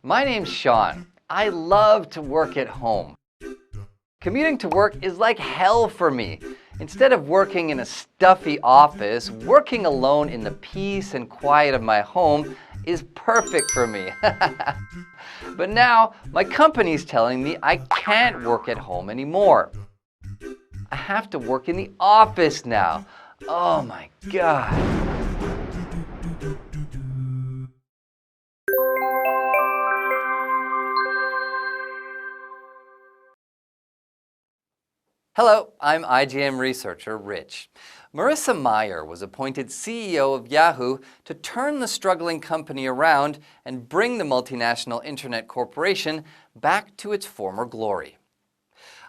My name's Sean. I love to work at home. Commuting to work is like hell for me. Instead of working in a stuffy office, working alone in the peace and quiet of my home is perfect for me. But now, my company's telling me I can't work at home anymore. I have to work in the office now. Oh my God. Hello, I'm IGM researcher Rich. Marissa Mayer was appointed CEO of Yahoo to turn the struggling company around and bring the multinational internet corporation back to its former glory.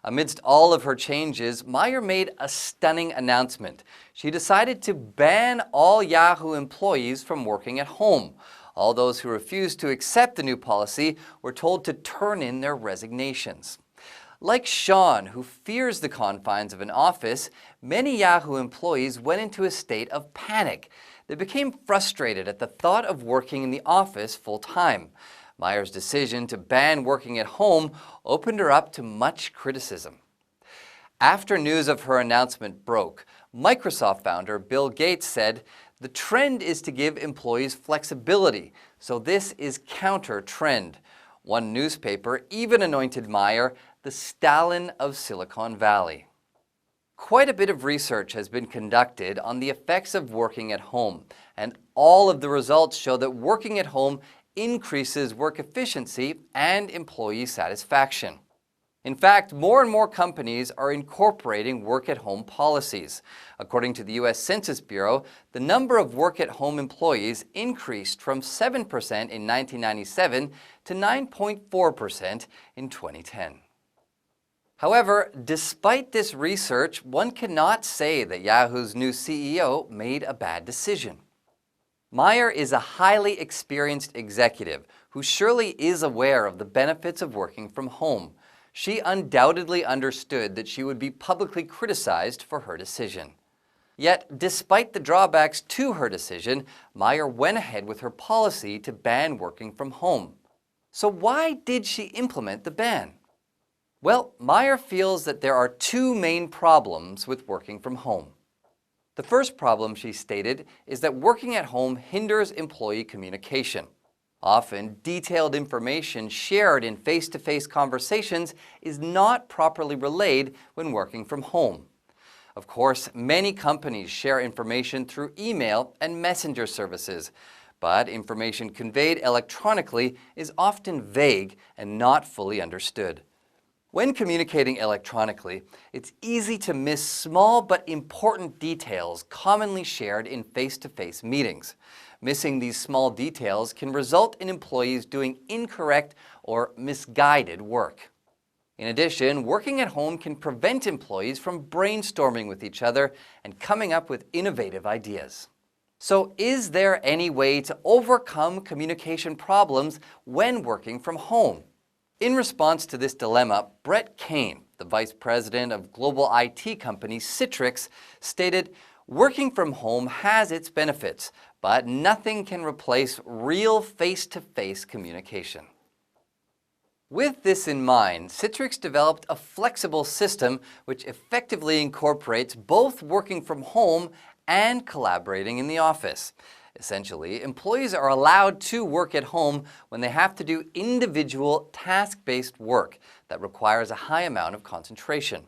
Amidst all of her changes, Mayer made a stunning announcement. She decided to ban all Yahoo employees from working at home. All those who refused to accept the new policy were told to turn in their resignations. Like Sean, who fears the confines of an office, many Yahoo employees went into a state of panic. They became frustrated at the thought of working in the office full-time. Mayer's decision to ban working at home opened her up to much criticism. After news of her announcement broke, Microsoft founder Bill Gates said, "The trend is to give employees flexibility, so this is counter-trend." One newspaper even anointed Mayer the Stalin of Silicon Valley. Quite a bit of research has been conducted on the effects of working at home, and all of the results show that working at home increases work efficiency and employee satisfaction. In fact, more and more companies are incorporating work-at-home policies. According to the U.S. Census Bureau, the number of work-at-home employees increased from 7% in 1997 to 9.4% in 2010. However, despite this research, one cannot say that Yahoo's new CEO made a bad decision. Mayer is a highly experienced executive who surely is aware of the benefits of working from home. She undoubtedly understood that she would be publicly criticized for her decision. Yet, despite the drawbacks to her decision, Mayer went ahead with her policy to ban working from home. So why did she implement the ban? Well, Mayer feels that there are two main problems with working from home. The first problem, she stated, is that working at home hinders employee communication. Often, detailed information shared in face-to-face conversations is not properly relayed when working from home. Of course, many companies share information through email and messenger services, but information conveyed electronically is often vague and not fully understood. When communicating electronically, it's easy to miss small but important details commonly shared in face-to-face meetings. Missing these small details can result in employees doing incorrect or misguided work. In addition, working at home can prevent employees from brainstorming with each other and coming up with innovative ideas. So, is there any way to overcome communication problems when working from home? In response to this dilemma, Brett Kane, the vice president of global IT company Citrix, stated, "Working from home has its benefits, but nothing can replace real face-to-face communication." With this in mind, Citrix developed a flexible system which effectively incorporates both working from home and collaborating in the office. Essentially, employees are allowed to work at home when they have to do individual task-based work that requires a high amount of concentration.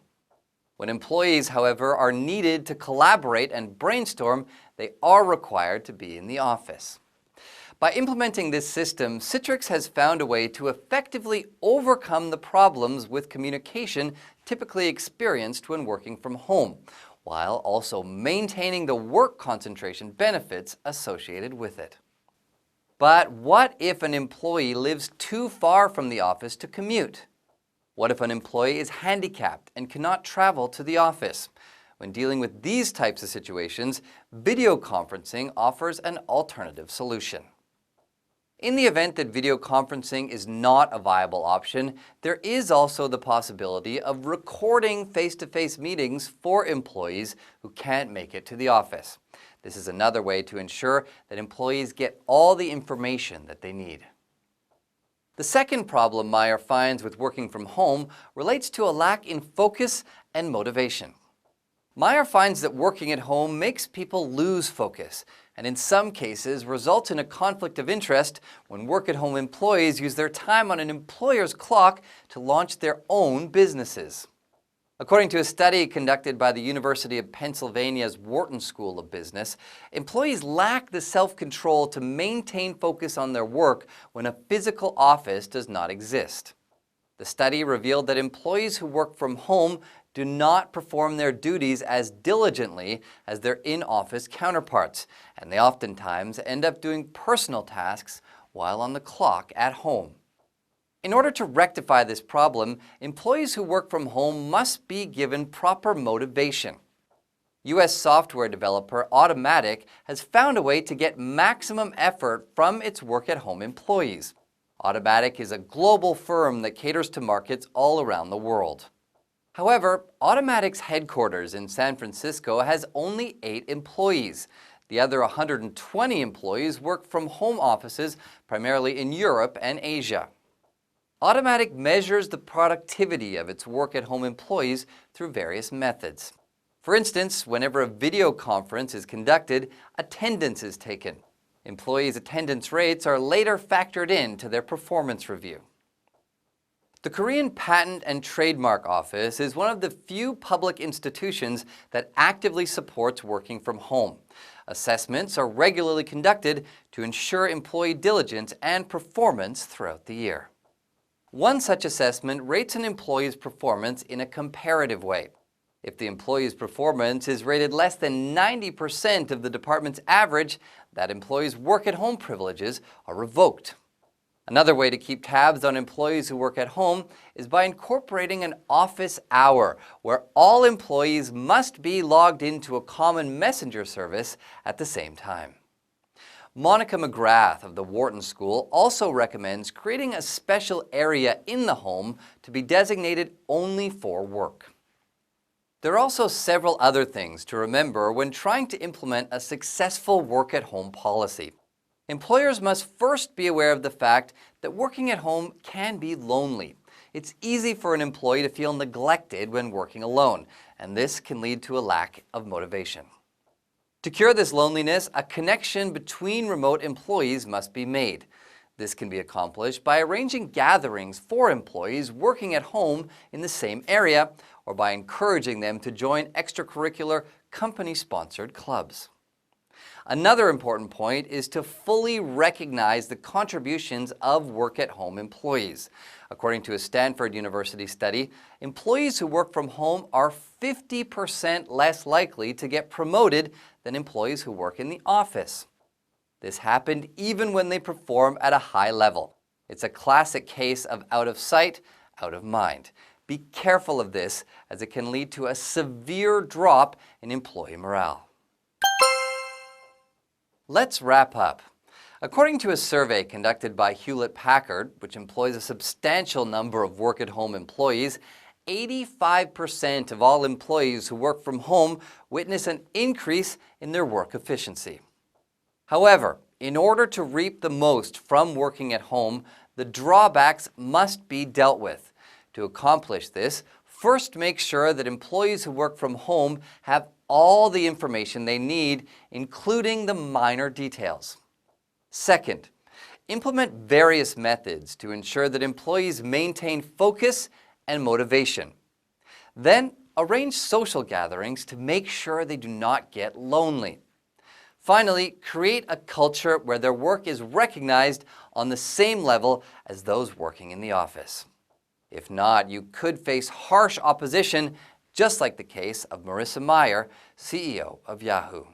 When employees, however, are needed to collaborate and brainstorm, they are required to be in the office. By implementing this system, Citrix has found a way to effectively overcome the problems with communication typically experienced when working from home, while also maintaining the work concentration benefits associated with it. But what if an employee lives too far from the office to commute? What if an employee is handicapped and cannot travel to the office? When dealing with these types of situations, video conferencing offers an alternative solution. In the event that video conferencing is not a viable option, there is also the possibility of recording face-to-face meetings for employees who can't make it to the office. This is another way to ensure that employees get all the information that they need. The second problem Meyer finds with working from home relates to a lack in focus and motivation. Meyer finds that working at home makes people lose focus, and in some cases results in a conflict of interest when work-at-home employees use their time on an employer's clock to launch their own businesses. According to a study conducted by the University of Pennsylvania's Wharton School of Business, employees lack the self-control to maintain focus on their work when a physical office does not exist. The study revealed that employees who work from home do not perform their duties as diligently as their in-office counterparts, and they oftentimes end up doing personal tasks while on the clock at home. In order to rectify this problem, employees who work from home must be given proper motivation. U.S. software developer Automatic has found a way to get maximum effort from its work-at-home employees. Automatic is a global firm that caters to markets all around the world. However, Automatic's headquarters in San Francisco has only 8 employees. The other 120 employees work from home offices, primarily in Europe and Asia. Automatic measures the productivity of its work-at-home employees through various methods. For instance, whenever a video conference is conducted, attendance is taken. Employees' attendance rates are later factored into their performance review. The Korean Patent and Trademark Office is one of the few public institutions that actively supports working from home. Assessments are regularly conducted to ensure employee diligence and performance throughout the year. One such assessment rates an employee's performance in a comparative way. If the employee's performance is rated less than 90% of the department's average, that employee's work-at-home privileges are revoked. Another way to keep tabs on employees who work at home is by incorporating an office hour, where all employees must be logged into a common messenger service at the same time. Monica McGrath of the Wharton School also recommends creating a special area in the home to be designated only for work. There are also several other things to remember when trying to implement a successful work-at-home policy. Employers must first be aware of the fact that working at home can be lonely. It's easy for an employee to feel neglected when working alone, and this can lead to a lack of motivation. To cure this loneliness, a connection between remote employees must be made. This can be accomplished by arranging gatherings for employees working at home in the same area, or by encouraging them to join extracurricular company-sponsored clubs. Another important point is to fully recognize the contributions of work-at-home employees. According to a Stanford University study, employees who work from home are 50% less likely to get promoted than employees who work in the office. This happened even when they perform at a high level. It's a classic case of out of sight, out of mind. Be careful of this, as it can lead to a severe drop in employee morale. Let's wrap up. According to a survey conducted by Hewlett-Packard, which employs a substantial number of work-at-home employees, 85% of all employees who work from home witness an increase in their work efficiency. However, in order to reap the most from working at home, the drawbacks must be dealt with. To accomplish this, first make sure that employees who work from home have all the information they need, including the minor details. Second, implement various methods to ensure that employees maintain focus and motivation. Then, arrange social gatherings to make sure they do not get lonely. Finally, create a culture where their work is recognized on the same level as those working in the office. If not, you could face harsh opposition, just like the case of Marissa Mayer, CEO of Yahoo.